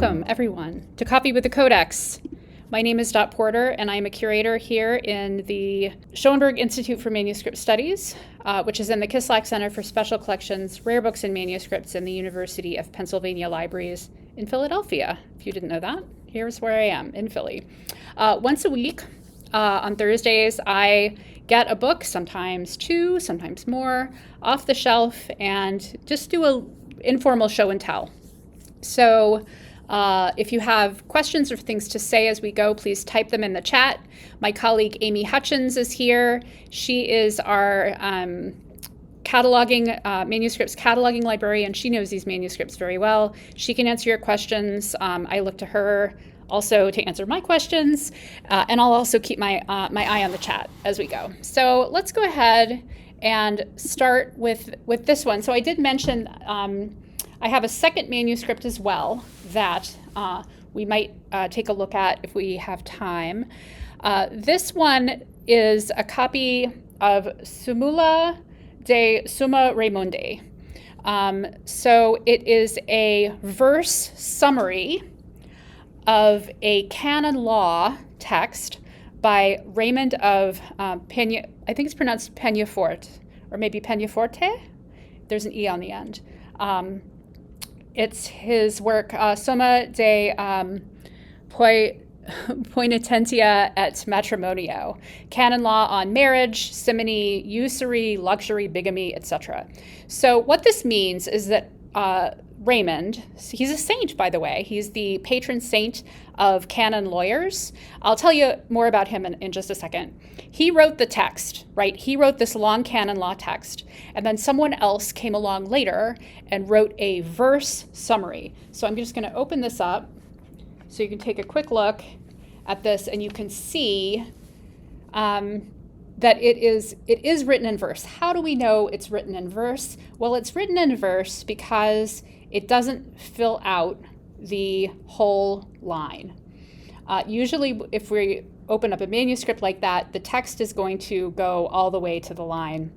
Welcome, everyone, to Coffee with the Codex. My name is Dot Porter, and I'm a curator here in the Schoenberg Institute for Manuscript Studies, which is in the Kislak Center for Special Collections, Rare Books and Manuscripts in the University of Pennsylvania Libraries in Philadelphia. If you didn't know that, here's where I am, in Philly. Once a week, on Thursdays, I get a book, sometimes two, sometimes more, off the shelf, and just do an informal show and tell. So if you have questions or things to say as we go, please type them in the chat. My colleague Amy Hutchins is here. She is our manuscripts cataloging librarian. She knows these manuscripts very well. She can answer your questions. I look to her also to answer my questions, and I'll also keep my eye on the chat as we go. So let's go ahead and start with this one. So I did mention I have a second manuscript as well that we might take a look at if we have time. This one is a copy of Summa de Summa Raymondi. So it is a verse summary of a canon law text by Raymond of Pen. I think it's pronounced Pennaforte, or maybe Pennaforte. There's an E on the end. It's his work, Summa de poenitentia et matrimonio, canon law on marriage, simony, usury, luxury, bigamy, etc. So what this means is that Raymond, he's a saint, by the way. He's the patron saint of canon lawyers. I'll tell you more about him in just a second. He wrote the text, right? He wrote this long canon law text, and then someone else came along later and wrote a verse summary. So I'm just going to open this up so you can take a quick look at this, and you can see that it is written in verse. How do we know it's written in verse? Well, it's written in verse because it doesn't fill out the whole line. Usually, if we open up a manuscript like that, the text is going to go all the way to the line.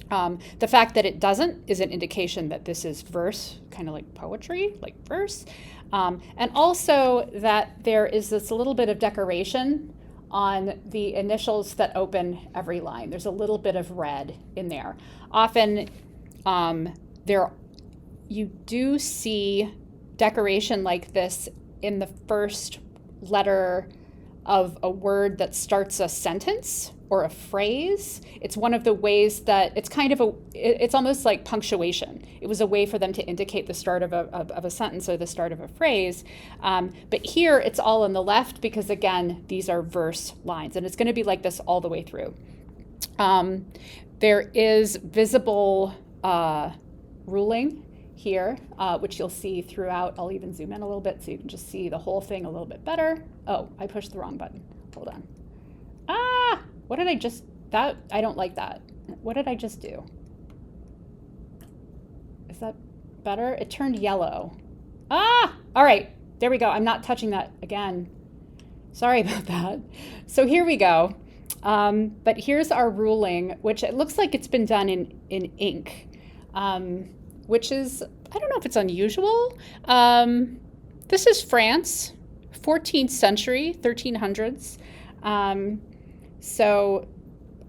The fact that it doesn't is an indication that this is verse, kind of like poetry, like verse. And also that there is this little bit of decoration on the initials that open every line. There's a little bit of red in there. Often you do see decoration like this in the first letter of a word that starts a sentence or a phrase. It's one of the ways that it's it's almost like punctuation. It was a way for them to indicate the start of a sentence or the start of a phrase. But here it's all on the left because, again, these are verse lines, and it's going to be like this all the way through. There is visible ruling here, which you'll see throughout. I'll even zoom in a little bit so you can just see the whole thing a little bit better. Oh, I pushed the wrong button. Hold on. What did I just, I don't like that. What did I just do? Is that better? It turned yellow. All right, there we go. I'm not touching that again. Sorry about that. So here we go. But here's our ruling, which it looks like it's been done in ink, which is, I don't know if it's unusual. This is France, 14th century, 1300s. So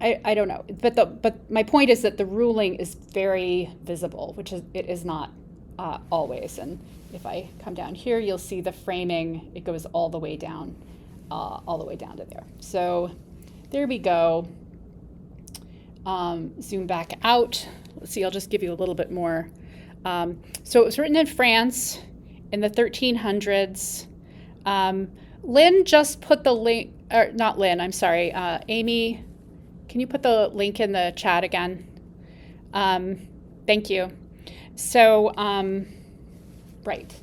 I don't know, but my point is that the ruling is very visible, which it is not always. And if I come down here, you'll see the framing. It goes all the way down to there. So there we go. Zoom back out. Let's see. I'll just give you a little bit more. So it was written in France in the 1300s. Lynn just put the link, or not Lynn, I'm sorry, Amy, can you put the link in the chat again? Thank you. So, right.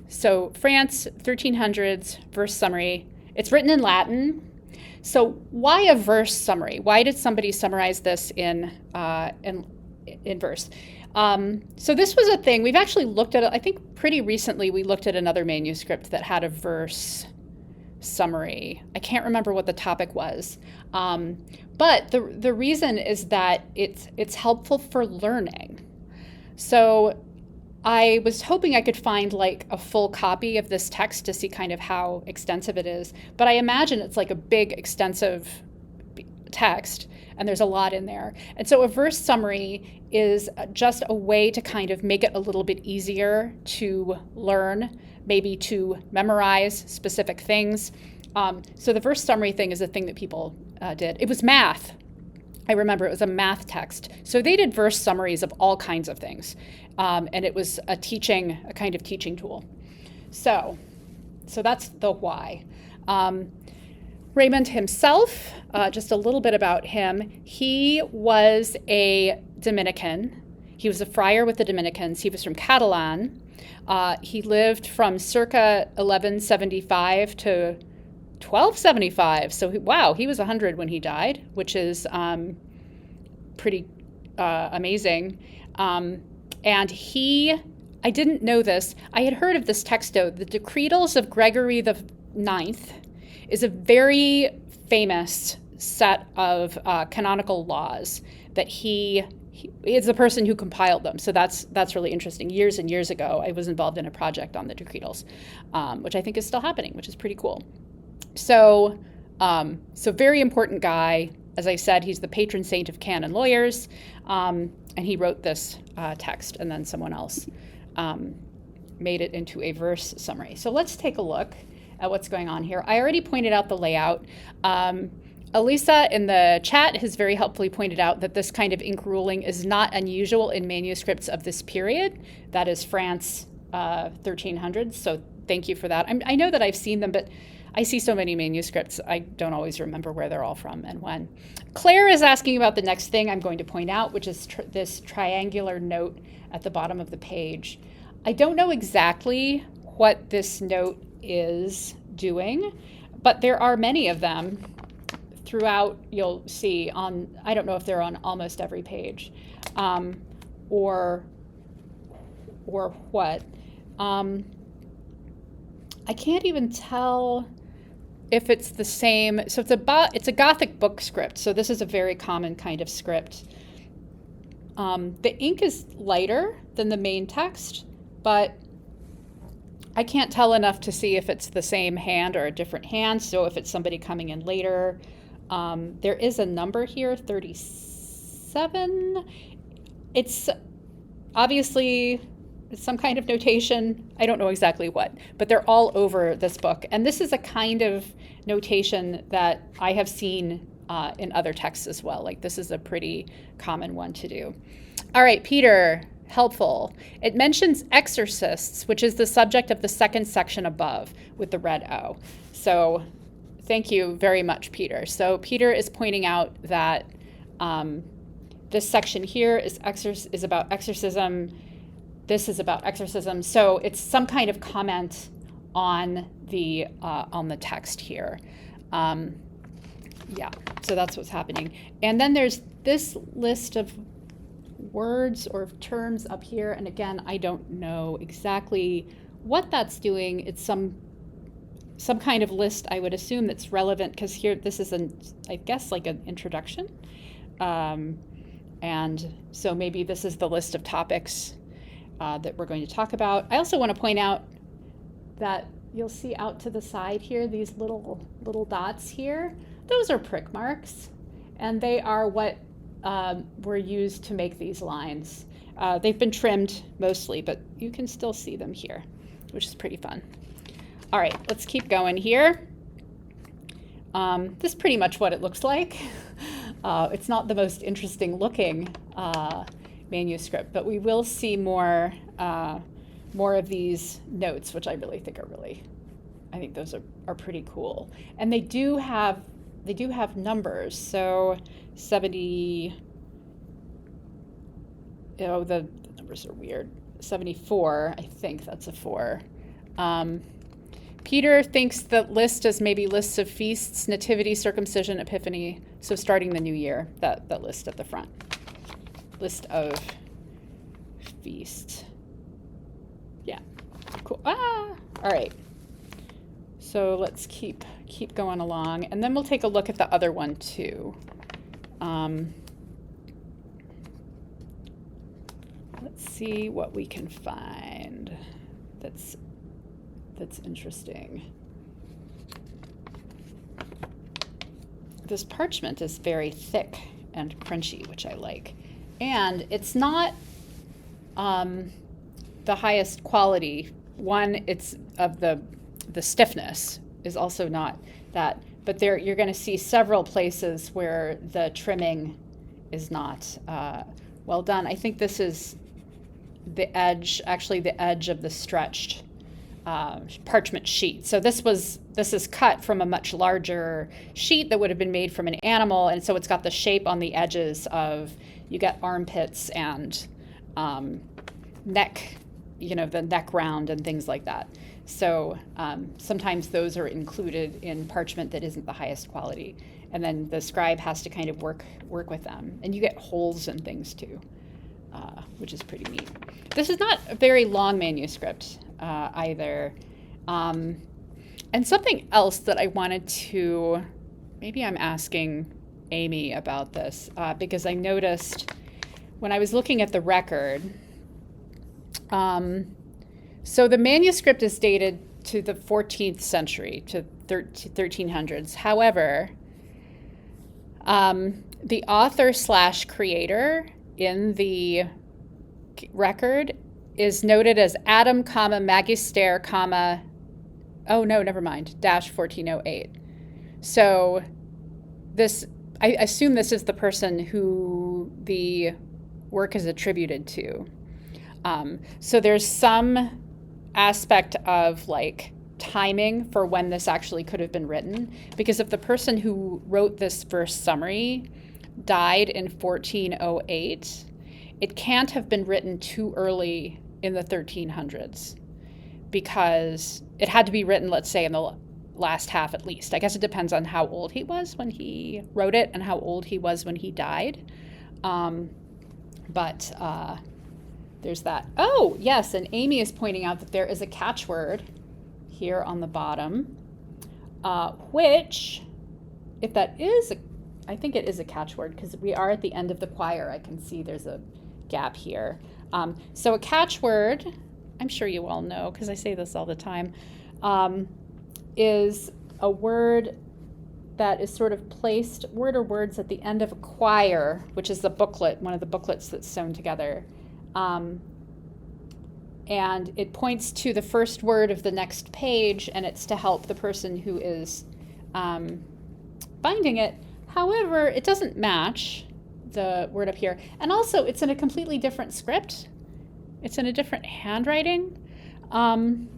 So France, 1300s, verse summary. It's written in Latin. So why a verse summary? Why did somebody summarize this in verse? So this was a thing. We've actually looked at it, I think pretty recently we looked at another manuscript that had a verse summary. I can't remember what the topic was. But the reason is that it's helpful for learning. So I was hoping I could find like a full copy of this text to see kind of how extensive it is, but I imagine it's like a big, extensive text, and there's a lot in there. And so a verse summary is just a way to kind of make it a little bit easier to learn, maybe to memorize specific things. So the verse summary thing is a thing that people did. It was math. I remember it was a math text. So they did verse summaries of all kinds of things. And it was a kind of teaching tool. So that's the why. Raymond himself, just a little bit about him. He was a Dominican. He was a friar with the Dominicans. He was from Catalan. He lived from circa 1175 to 1275. So, wow, he was 100 when he died, which is pretty amazing. And I didn't know this. I had heard of this text, though. The Decretals of Gregory the Ninth is a very famous set of canonical laws that he is the person who compiled them. So that's really interesting. Years and years ago, I was involved in a project on the Decretals, which I think is still happening, which is pretty cool. So very important guy. As I said, he's the patron saint of canon lawyers, and he wrote this text, and then someone else made it into a verse summary. So let's take a look at what's going on here. I already pointed out the layout. Elisa in the chat has very helpfully pointed out that this kind of ink ruling is not unusual in manuscripts of this period. That is France 1300s, so thank you for that. I know that I've seen them, but I see so many manuscripts, I don't always remember where they're all from and when. Claire is asking about the next thing I'm going to point out, which is this triangular note at the bottom of the page. I don't know exactly what this note is doing, but there are many of them throughout. You'll see on, I don't know if they're on almost every page, or what. I can't even tell if it's the same. So it's a Gothic book script. So this is a very common kind of script. The ink is lighter than the main text, but I can't tell enough to see if it's the same hand or a different hand. So if it's somebody coming in later, there is a number here, 37. It's obviously some kind of notation. I don't know exactly what, but they're all over this book. And this is a kind of notation that I have seen in other texts as well. Like this is a pretty common one to do. All right, Peter, helpful. It mentions exorcists, which is the subject of the second section above with the red O. So thank you very much, Peter. So Peter is pointing out that this section here is about exorcism. This is about exorcism. So it's some kind of comment on the text here. Yeah, so that's what's happening. And then there's this list of words or terms up here. And again, I don't know exactly what that's doing. It's some kind of list, I would assume, that's relevant, because here this is I guess like an introduction. And so maybe this is the list of topics that we're going to talk about. I also want to point out that you'll see out to the side here, these little dots here, those are prick marks, and they are what were used to make these lines. They've been trimmed mostly, but you can still see them here, which is pretty fun. All right, let's keep going here. This is pretty much what it looks like. It's not the most interesting looking manuscript, but we will see more of these notes, which I really think I think those are pretty cool. And they do have numbers. So 70, the numbers are weird. 74, I think that's a 4. Peter thinks the list is maybe lists of feasts, nativity, circumcision, epiphany. So starting the new year, that list at the front. List of feast. Yeah, cool. All right. So let's keep going along, and then we'll take a look at the other one too. let's see what we can find that's interesting. This parchment is very thick and crunchy, which I like. And it's not the highest quality. One, it's of the stiffness is also not that, but there you're going to see several places where the trimming is not well done. I think this is the edge, actually the edge of the stretched parchment sheet. So this is cut from a much larger sheet that would have been made from an animal, and so it's got the shape on the edges of, you get armpits and neck, the neck round and things like that. So sometimes those are included in parchment that isn't the highest quality, and then the scribe has to kind of work with them, and you get holes and things too, which is pretty neat. This is not a very long manuscript either. And something else that I wanted to, maybe I'm asking Amy about this, because I noticed when I was looking at the record, so the manuscript is dated to the 14th century, to 1300s. However, the author/creator in the record is noted as Adam, Magister, dash 1408. So this, I assume this is the person who the work is attributed to. So there's some aspect of like timing for when this actually could have been written, because if the person who wrote this first summary died in 1408, it can't have been written too early in the 1300s, because it had to be written, let's say, in the last half at least. I guess it depends on how old he was when he wrote it and how old he was when he died. But there's that. Oh, yes, and Amy is pointing out that there is a catchword here on the bottom, which, if that is, I think it is a catchword, because we are at the end of the choir. I can see there's a gap here. So a catchword, I'm sure you all know because I say this all the time, is a word that is sort of placed, word or words at the end of a choir, which is the booklet, one of the booklets that's sewn together. And it points to the first word of the next page, and it's to help the person who is binding it. However, it doesn't match the word up here. And also, it's in a completely different script. It's in a different handwriting. And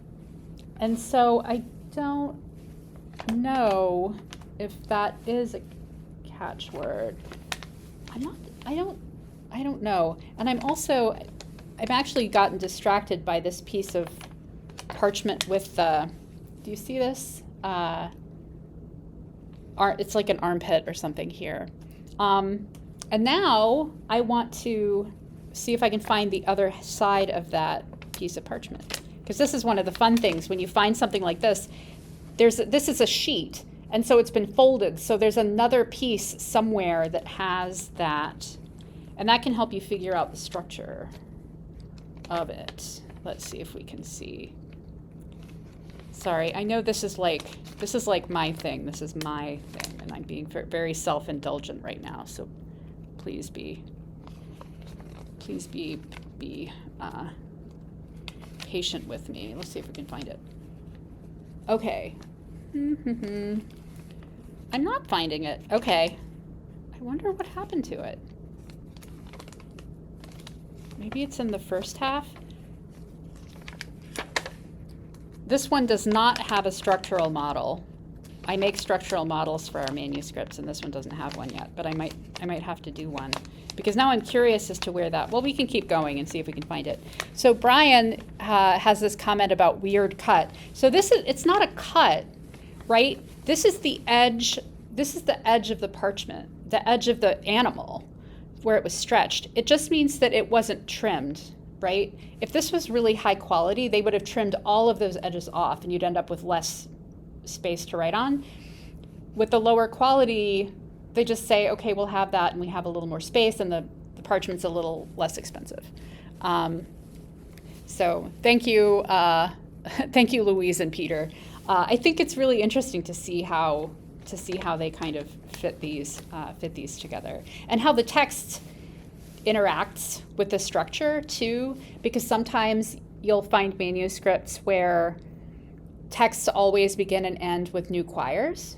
so I don't know if that is a catchword. I don't know. And I've actually gotten distracted by this piece of parchment with the, do you see this? It's like an armpit or something here. And now I want to see if I can find the other side of that piece of parchment. Because this is one of the fun things when you find something like this. This is a sheet, and so it's been folded. So there's another piece somewhere that has that, and that can help you figure out the structure of it. Let's see if we can see. Sorry, I know this is like my thing. This is my thing, and I'm being very self-indulgent right now. So please be patient with me. Let's see if we can find it. Okay. I'm not finding it. Okay. I wonder what happened to it. Maybe it's in the first half. This one does not have a structural model. I make structural models for our manuscripts, and this one doesn't have one yet, but I might have to do one, because now I'm curious as to where that, well, we can keep going and see if we can find it. So Brian has this comment about weird cut. So it's not a cut, right? This is the edge of the parchment, the edge of the animal where it was stretched. It just means that it wasn't trimmed, right? If this was really high quality, they would have trimmed all of those edges off, and you'd end up with less space to write on. With the lower quality, they just say, okay, we'll have that, and we have a little more space, and the parchment's a little less expensive. So thank you, thank you, Louise and Peter. I think it's really interesting to see how they kind of fit these together, and how the text interacts with the structure too, because sometimes you'll find manuscripts where texts always begin and end with new quires.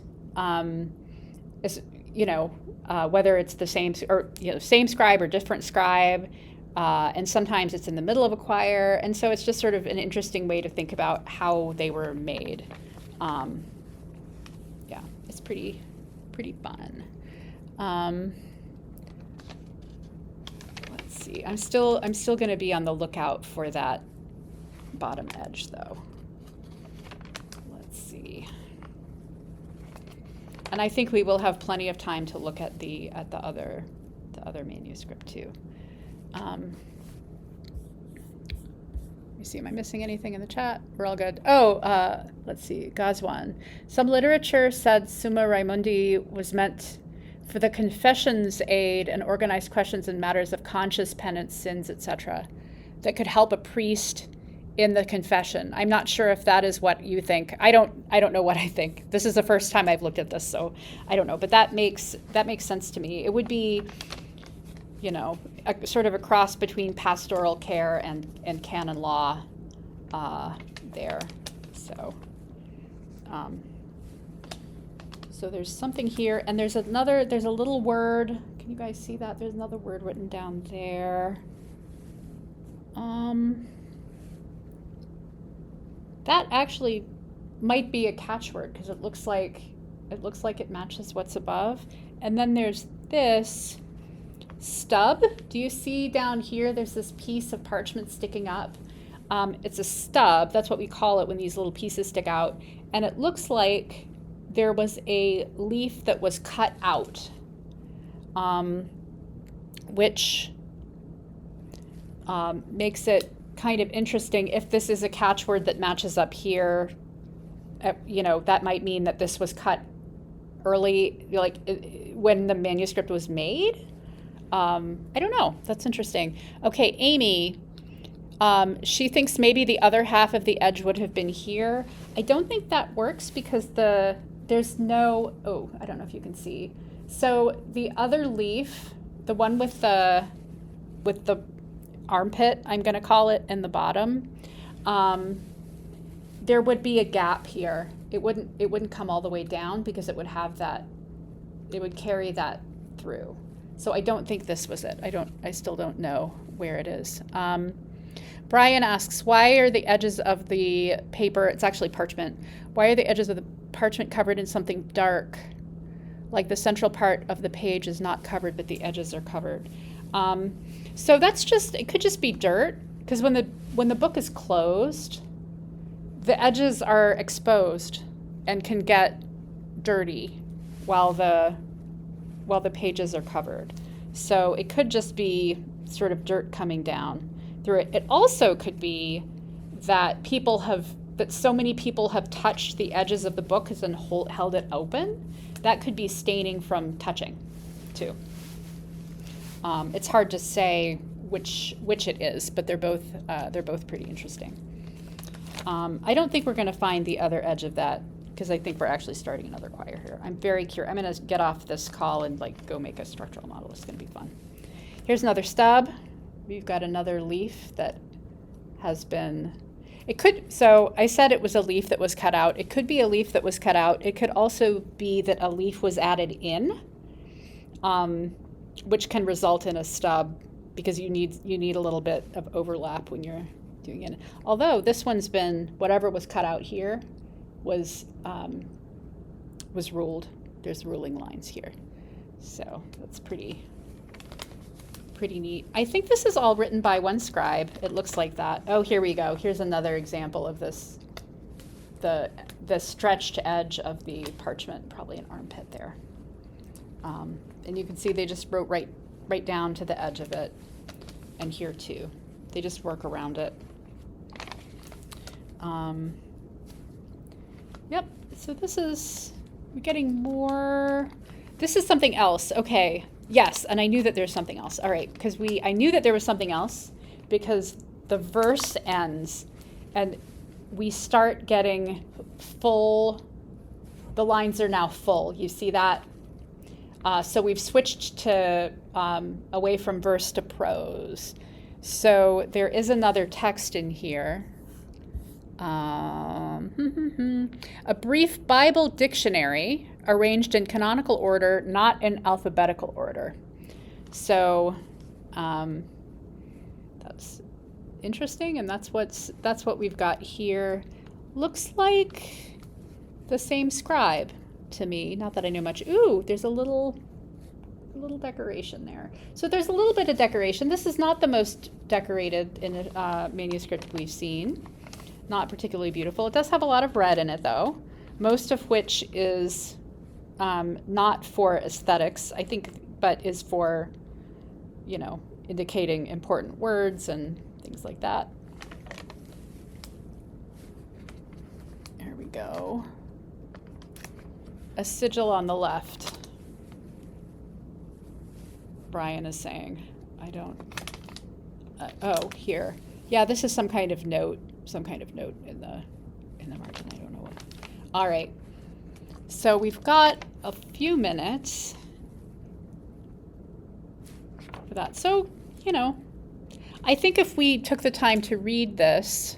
Whether it's the same same scribe or different scribe, and sometimes it's in the middle of a quire, and so it's just sort of an interesting way to think about how they were made. Yeah, it's pretty fun. Let's see. I'm still going to be on the lookout for that bottom edge, though. Let's see. And I think we will have plenty of time to look at the other manuscript too. Let me see, am I missing anything in the chat? We're all good. Oh, let's see, Gazwan. Some literature said Summa Raimundi was meant for the confession's aid and organized questions in matters of conscience, penance, sins, etc., that could help a priest in the confession. I'm not sure if that is what you think. I don't know what I think. This is the first time I've looked at this, so I don't know. But that makes sense to me. It would be, a sort of a cross between pastoral care and canon law there. So there's something here, and there's a little word. Can you guys see that? There's another word written down there. That actually might be a catchword, because it looks like it matches what's above. And then there's this stub. Do you see down here? There's this piece of parchment sticking up. It's a stub. That's what we call it when these little pieces stick out. And it looks like there was a leaf that was cut out, which makes it kind of interesting. If this is a catchword that matches up here, that might mean that this was cut early, like when the manuscript was made. I don't know. That's interesting. Okay, Amy, she thinks maybe the other half of the edge would have been here. I don't think that works because there's no, I don't know if you can see. So the other leaf, the one with the armpit, I'm going to call it, in the bottom, there would be a gap here. It wouldn't come all the way down because it would have that, it would carry that through. So I don't think this was it. I still don't know where it is. Brian asks, why are the edges of the paper, it's actually parchment, why are the edges of the parchment covered in something dark? Like the central part of the page is not covered, but the edges are covered. So it could just be dirt, because when the book is closed, the edges are exposed and can get dirty while the pages are covered. So it could just be sort of dirt coming down through it. It also could be that so many people have touched the edges of the book and held it open. That could be staining from touching too. It's hard to say which it is, but they're both pretty interesting. I don't think we're going to find the other edge of that, because I think we're actually starting another quire here. I'm very curious. I'm going to get off this call and go make a structural model. It's going to be fun. Here's another stub. We've got another leaf that has been, so I said it was a leaf that was cut out. It could be a leaf that was cut out. It could also be that a leaf was added in, which can result in a stub, because you need a little bit of overlap when you're doing it. Although this one's been, whatever was cut out here was ruled. There's ruling lines here. So that's pretty neat. I think this is all written by one scribe. It looks like that. Oh, here we go. Here's another example of this, the stretched edge of the parchment, probably an armpit there. And you can see they just wrote right down to the edge of it, and here too. They just work around it. Yep, so we're getting more. This is something else. Okay, yes, and I knew that there's something else. All right, because I knew that there was something else, because the verse ends and we start getting full, the lines are now full. You see that? So we've switched to away from verse to prose. So there is another text in here. A brief Bible dictionary arranged in canonical order, not in alphabetical order. So that's interesting, and that's what we've got here. Looks like the same scribe to me. Not that I know much. Ooh, there's a little decoration there. So there's a little bit of decoration. This is not the most decorated in a manuscript we've seen. Not particularly beautiful. It does have a lot of red in it, though, most of which is not for aesthetics, I think, but is for, indicating important words and things like that. There we go. A sigil on the left. Brian is saying, I don't, oh, here. Yeah, this is some kind of note in the margin. I don't know what. All right. So we've got a few minutes for that. So, I think if we took the time to read this,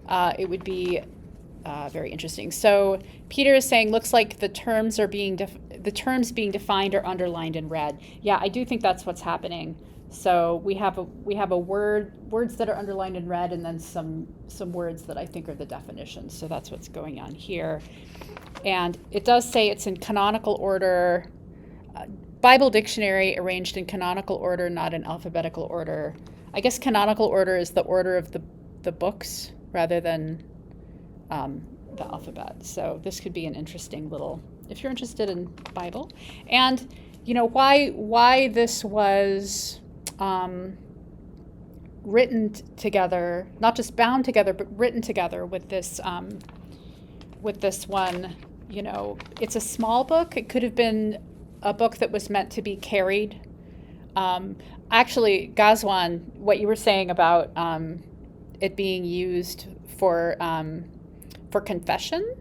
it would be very interesting. So Peter is saying, looks like the terms being defined are underlined in red. Yeah, I do think that's what's happening. So we have a words that are underlined in red, and then some words that I think are the definitions. So that's what's going on here. And it does say it's in canonical order, Bible dictionary arranged in canonical order, not in alphabetical order. I guess canonical order is the order of the books rather than the alphabet. So this could be an interesting little, if you're interested in Bible. And why this was written together, not just bound together, but written together with this one. It's a small book. It could have been a book that was meant to be carried. Actually, Gazwan, what you were saying about it being used for confession,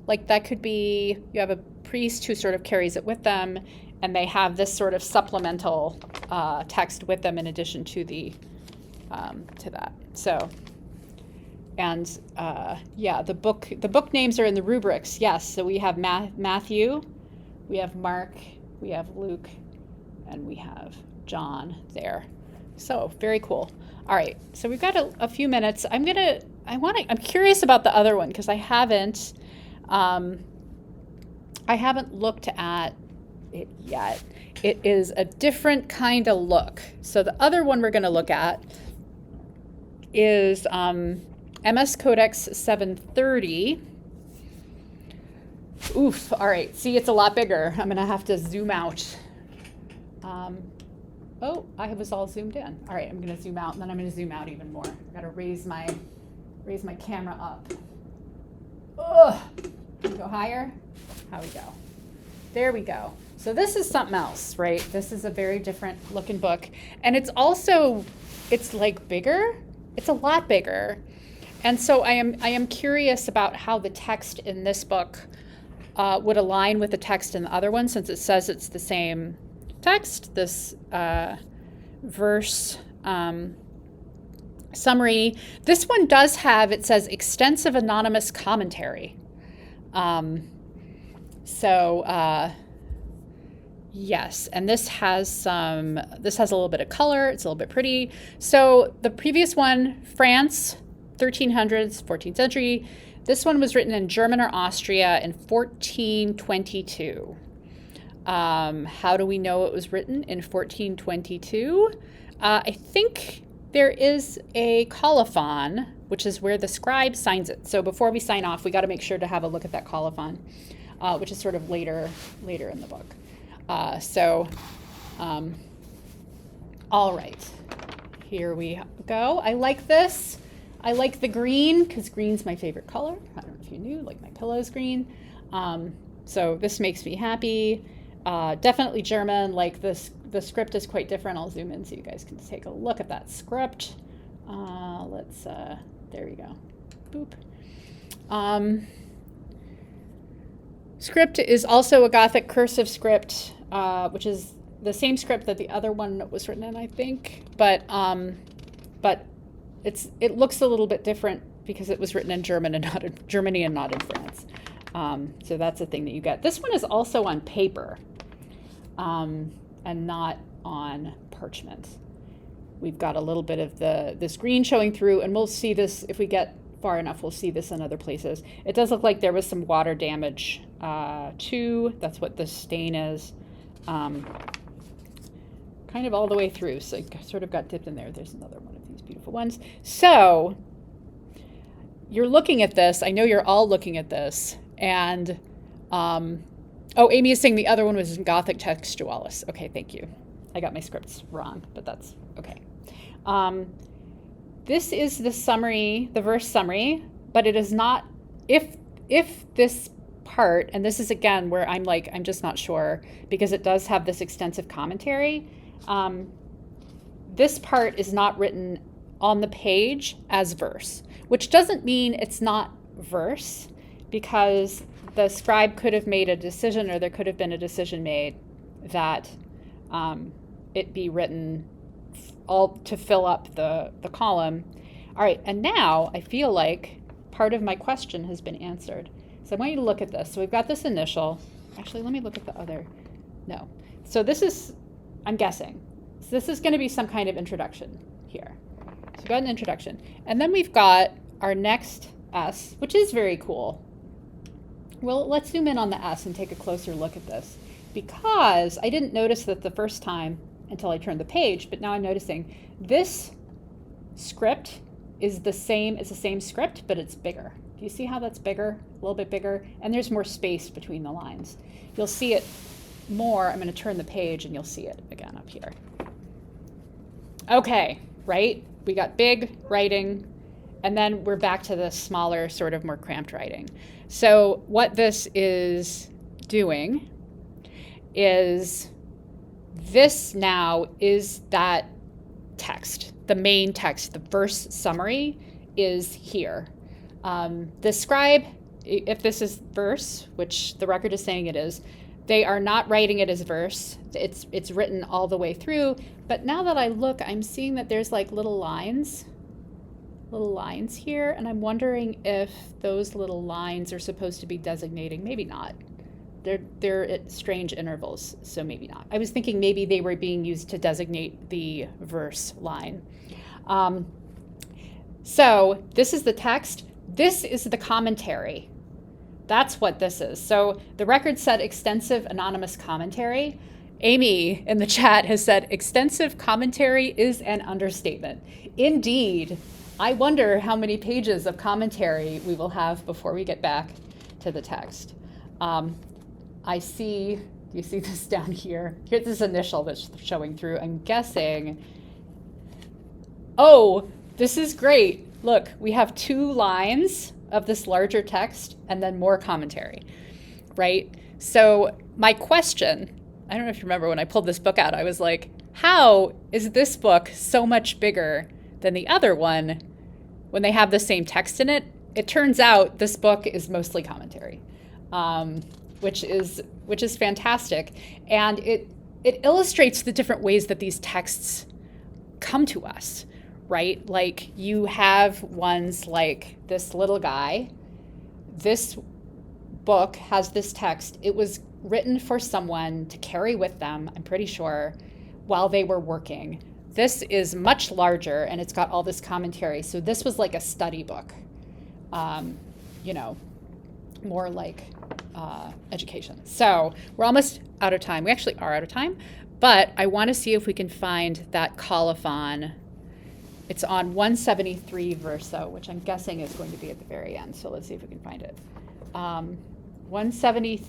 like that could be, you have a priest who sort of carries it with them, and they have this sort of supplemental text with them in addition to the to that. So, and the book names are in the rubrics. Yes, so we have Matthew, we have Mark, we have Luke, and we have John there. So very cool. All right, so we've got a few minutes. I'm curious about the other one because I haven't looked at it yet. It is a different kind of look. So the other one we're going to look at is MS Codex 730. Oof, all right, see, it's a lot bigger. I'm going to have to zoom out. Oh, I was all zoomed in. All right, I'm going to zoom out, and then I'm going to zoom out even more. I've got to raise my camera up. Ugh. Go higher. How we go? There we go. So this is something else, right? This is a very different looking book, and it's like bigger. It's a lot bigger, and so I am curious about how the text in this book would align with the text in the other one, since it says it's the same text. This verse summary. This one does have, it says, extensive anonymous commentary. Yes, and this has a little bit of color. It's a little bit pretty. So the previous one, France, 1300s, 14th century. This one was written in German or Austria in 1422. How do we know it was written in 1422? I think there is a colophon, which is where the scribe signs it. So before we sign off, we got to make sure to have a look at that colophon, which is sort of later in the book. All right, here we go. I like this. I like the green because green's my favorite color. I don't know if you knew, like my pillow's green. So this makes me happy. Definitely German. Like the script is quite different. I'll zoom in so you guys can take a look at that script. There we go. Boop. Script is also a Gothic cursive script, which is the same script that the other one was written in, I think. But it looks a little bit different because it was written in Germany and not in France. So that's a thing that you get. This one is also on paper, and not on parchment. We've got a little bit of this green showing through, and we'll see this if we get far enough. We'll see this in other places. It does look like there was some water damage too. That's what this stain is. Kind of all the way through, so it sort of got dipped in there. There's another one of these beautiful ones. So you're looking at this. I know you're all looking at this, and oh, Amy is saying the other one was in Gothic textualis. Okay, thank you. I got my scripts wrong, but that's okay. This is the summary, the verse summary, but it is not, if this part, and this is again where I'm just not sure, because it does have this extensive commentary. This part is not written on the page as verse, which doesn't mean it's not verse, because the scribe could have made a decision, or there could have been a decision made that it be written all to fill up the column. All right, and now I feel like part of my question has been answered. So I want you to look at this. So we've got this initial. Actually, let me look at the other. No. So this is, I'm guessing, so this is going to be some kind of introduction here. So we've got an introduction. And then we've got our next S, which is very cool. Well, let's zoom in on the S and take a closer look at this, because I didn't notice that the first time until I turned the page, but now I'm noticing this script is the same, it's the same script, but it's bigger. Do you see how that's bigger? A little bit bigger, and there's more space between the lines. You'll see it more. I'm going to turn the page and you'll see it again up here. Okay, right? We got big writing, and then we're back to the smaller, sort of more cramped writing. So what this is doing is, this now is that text, the main text, the verse summary is here. The scribe, if this is verse, which the record is saying it is, they are not writing it as verse. It's written all the way through. But now that I look, I'm seeing that there's like little lines here, and I'm wondering if those little lines are supposed to be designating. Maybe not. They're at strange intervals, so maybe not. I was thinking maybe they were being used to designate the verse line. So this is the text. This is the commentary. That's what this is. So the record said extensive anonymous commentary. Amy in the chat has said extensive commentary is an understatement. Indeed. I wonder how many pages of commentary we will have before we get back to the text. I see, you see this down here? Here's this initial that's showing through. I'm guessing, oh, this is great. Look, we have 2 lines of this larger text and then more commentary, right? So my question, I don't know if you remember when I pulled this book out, I was like, how is this book so much bigger than the other one when they have the same text in it? It turns out this book is mostly commentary. Which is fantastic, and it illustrates the different ways that these texts come to us, right? Like you have ones like this little guy. This book has this text. It was written for someone to carry with them, I'm pretty sure, while they were working. This is much larger, and it's got all this commentary. So this was like a study book, more like education. So we're almost out of time. We actually are out of time, but I want to see if we can find that colophon. It's on 173 verso, which I'm guessing is going to be at the very end. So let's see if we can find it. 170.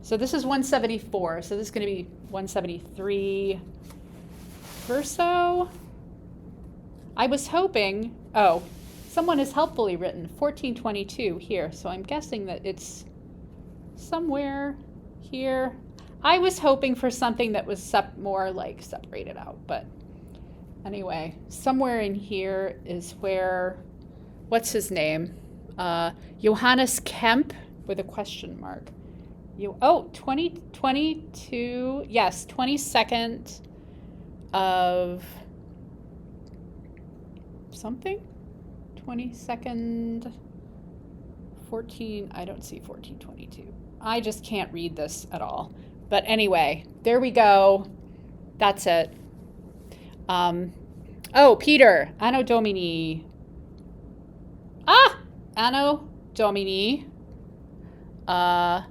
So this is 174. So this is going to be 173 verso. I was hoping, oh, someone has helpfully written 1422 here. So I'm guessing that it's somewhere here. I was hoping for something that was more like separated out, but Anyway, somewhere in here is where, what's his name? Johannes Kemp with a question mark. 2022, yes, 22nd of something? 22nd, 14, I don't see 1422. I just can't read this at all. But anyway, there we go. That's it. Oh, Peter, Anno Domini. Anno Domini. Yep.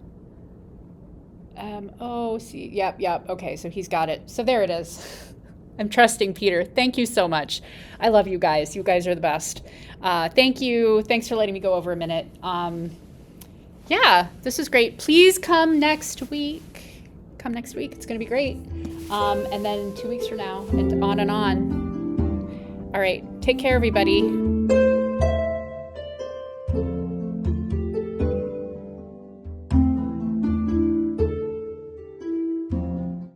Okay, so he's got it. So there it is. I'm trusting Peter. Thank you so much. I love you guys. You guys are the best. Thank you. Thanks for letting me go over a minute. Yeah, this is great. Please come next week. Come next week. It's going to be great. And then 2 weeks from now and on and on. All right. Take care, everybody.